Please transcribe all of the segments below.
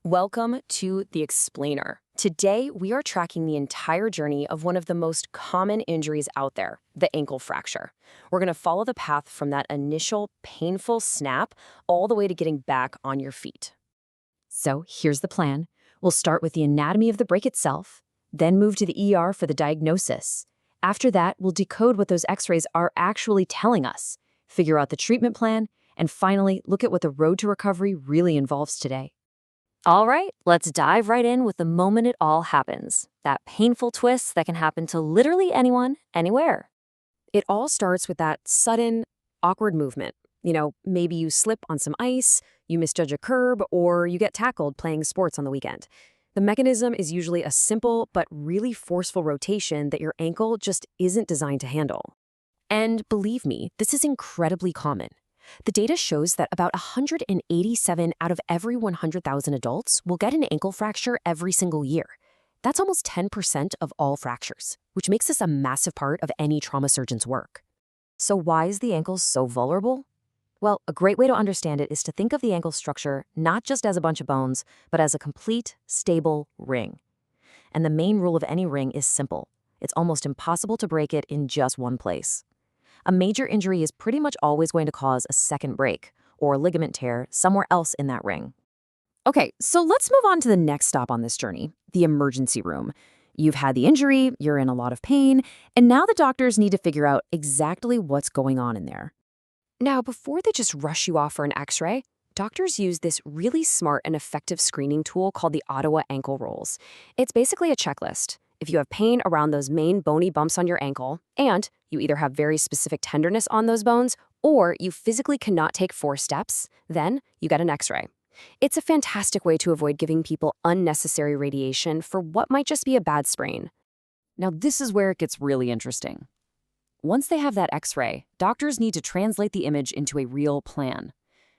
Welcome to The Explainer. Today, we are tracking the entire journey of one of the most common injuries out there, the ankle fracture. We're going to follow the path from that initial painful snap all the way to getting back on your feet. So here's the plan. We'll start with the anatomy of the break itself, then move to the ER for the diagnosis. After that, we'll decode what those x-rays are actually telling us, figure out the treatment plan, and finally, look at what the road to recovery really involves today. All right, let's dive right in with the moment it all happens. That painful twist that can happen to literally anyone, anywhere. It all starts with that sudden, awkward movement. Maybe you slip on some ice, you misjudge a curb, or you get tackled playing sports on the weekend. The mechanism is usually a simple but really forceful rotation that your ankle just isn't designed to handle. And believe me, this is incredibly common. The data shows that about 187 out of every 100,000 adults will get an ankle fracture every single year. That's almost 10% of all fractures, which makes this a massive part of any trauma surgeon's work. So why is the ankle so vulnerable? Well, a great way to understand it is to think of the ankle structure not just as a bunch of bones, but as a complete, stable ring. And the main rule of any ring is simple. It's almost impossible to break it in just one place. A major injury is pretty much always going to cause a second break or ligament tear somewhere else in that ring. Okay, so let's move on to the next stop on this journey, the emergency room. You've had the injury, you're in a lot of pain, and now the doctors need to figure out exactly what's going on in there. Now, before they just rush you off for an x-ray, doctors use this really smart and effective screening tool called the Ottawa Ankle Rolls. It's basically a checklist. If you have pain around those main bony bumps on your ankle, and you either have very specific tenderness on those bones, or you physically cannot take 4 steps, then you get an x-ray. It's a fantastic way to avoid giving people unnecessary radiation for what might just be a bad sprain. Now, this is where it gets really interesting. Once they have that x-ray, doctors need to translate the image into a real plan.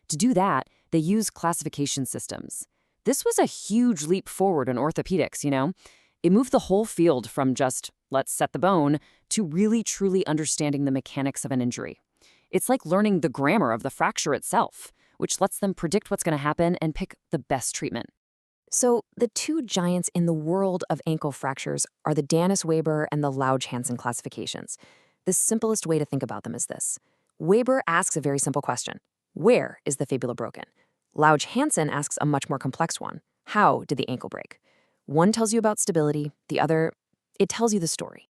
To do that, they use classification systems. This was a huge leap forward in orthopedics. It moved the whole field from just, let's set the bone, to really truly understanding the mechanics of an injury. It's like learning the grammar of the fracture itself, which lets them predict what's going to happen and pick the best treatment. So the two giants in the world of ankle fractures are the Danis-Weber and the Lauge-Hansen classifications. The simplest way to think about them is this. Weber asks a very simple question. Where is the fibula broken? Lauge-Hansen asks a much more complex one. How did the ankle break? One tells you about stability, the other, it tells you the story.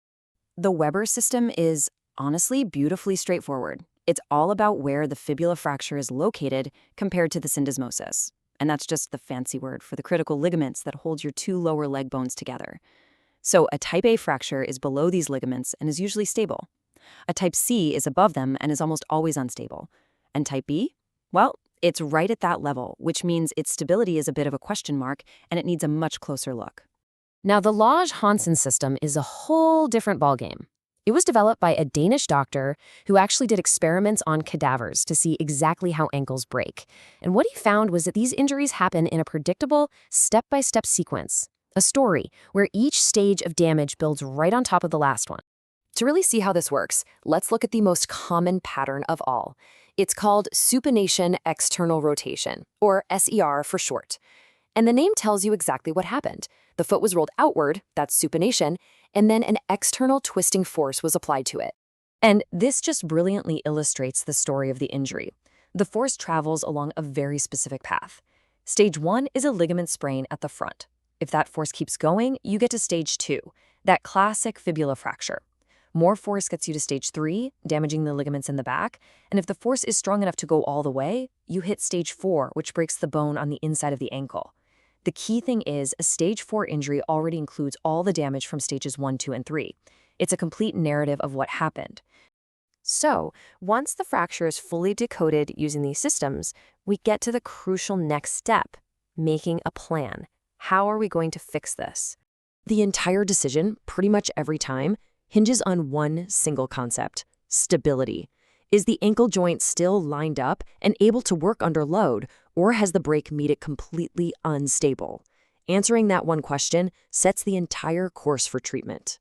The Weber system is, honestly, beautifully straightforward. It's all about where the fibula fracture is located compared to the syndesmosis. And that's just the fancy word for the critical ligaments that hold your 2 lower leg bones together. So a type A fracture is below these ligaments and is usually stable. A type C is above them and is almost always unstable. And type B? Well, it's right at that level, which means its stability is a bit of a question mark, and it needs a much closer look. Now, the Lauge-Hansen system is a whole different ballgame. It was developed by a Danish doctor who actually did experiments on cadavers to see exactly how ankles break. And what he found was that these injuries happen in a predictable, step-by-step sequence, a story where each stage of damage builds right on top of the last one. To really see how this works, let's look at the most common pattern of all. It's called supination external rotation, or SER for short. And the name tells you exactly what happened. The foot was rolled outward, that's supination, and then an external twisting force was applied to it. And this just brilliantly illustrates the story of the injury. The force travels along a very specific path. Stage 1 is a ligament sprain at the front. If that force keeps going, you get to stage 2, that classic fibula fracture. More force gets you to stage 3, damaging the ligaments in the back, and if the force is strong enough to go all the way, you hit stage 4, which breaks the bone on the inside of the ankle. The key thing is, a stage 4 injury already includes all the damage from stages 1, 2, and 3. It's a complete narrative of what happened. So, once the fracture is fully decoded using these systems, we get to the crucial next step, making a plan. How are we going to fix this? The entire decision, pretty much every time, hinges on one single concept, stability. Is the ankle joint still lined up and able to work under load, or has the break made it completely unstable? Answering that one question sets the entire course for treatment.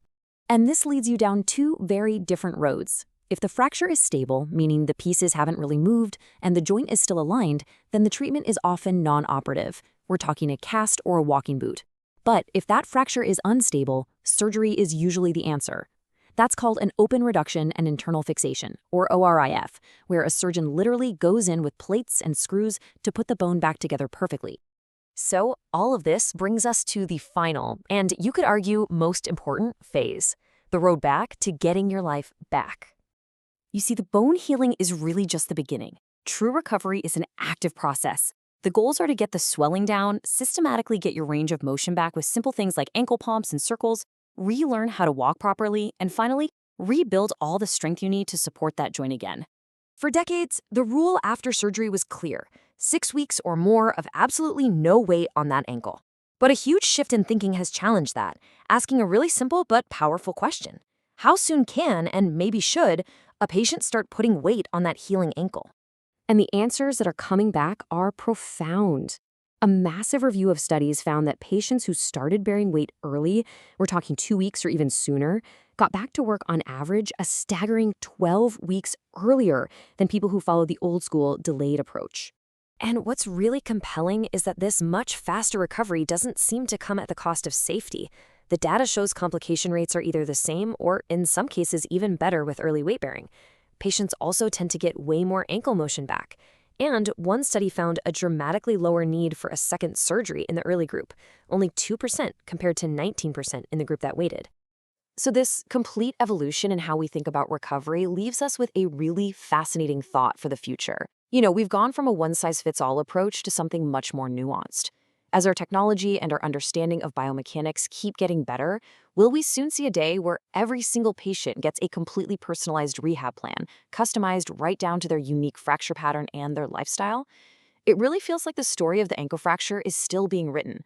And this leads you down 2 very different roads. If the fracture is stable, meaning the pieces haven't really moved and the joint is still aligned, then the treatment is often non-operative, we're talking a cast or a walking boot. But if that fracture is unstable, surgery is usually the answer. That's called an open reduction and internal fixation, or ORIF, where a surgeon literally goes in with plates and screws to put the bone back together perfectly. So, all of this brings us to the final, and you could argue most important phase, the road back to getting your life back. You see, the bone healing is really just the beginning. True recovery is an active process. The goals are to get the swelling down, systematically get your range of motion back with simple things like ankle pumps and circles, relearn how to walk properly, and finally, rebuild all the strength you need to support that joint again. For decades, the rule after surgery was clear: 6 weeks or more of absolutely no weight on that ankle. But a huge shift in thinking has challenged that, asking a really simple but powerful question. How soon can, and maybe should, a patient start putting weight on that healing ankle? And the answers that are coming back are profound. A massive review of studies found that patients who started bearing weight early, we're talking 2 weeks or even sooner, got back to work on average a staggering 12 weeks earlier than people who followed the old school delayed approach. And what's really compelling is that this much faster recovery doesn't seem to come at the cost of safety. The data shows complication rates are either the same or, in some cases, even better with early weight bearing. Patients also tend to get way more ankle motion back. And one study found a dramatically lower need for a second surgery in the early group, only 2% compared to 19% in the group that waited. So this complete evolution in how we think about recovery leaves us with a really fascinating thought for the future. We've gone from a one-size-fits-all approach to something much more nuanced. As our technology and our understanding of biomechanics keep getting better, will we soon see a day where every single patient gets a completely personalized rehab plan, customized right down to their unique fracture pattern and their lifestyle? It really feels like the story of the ankle fracture is still being written,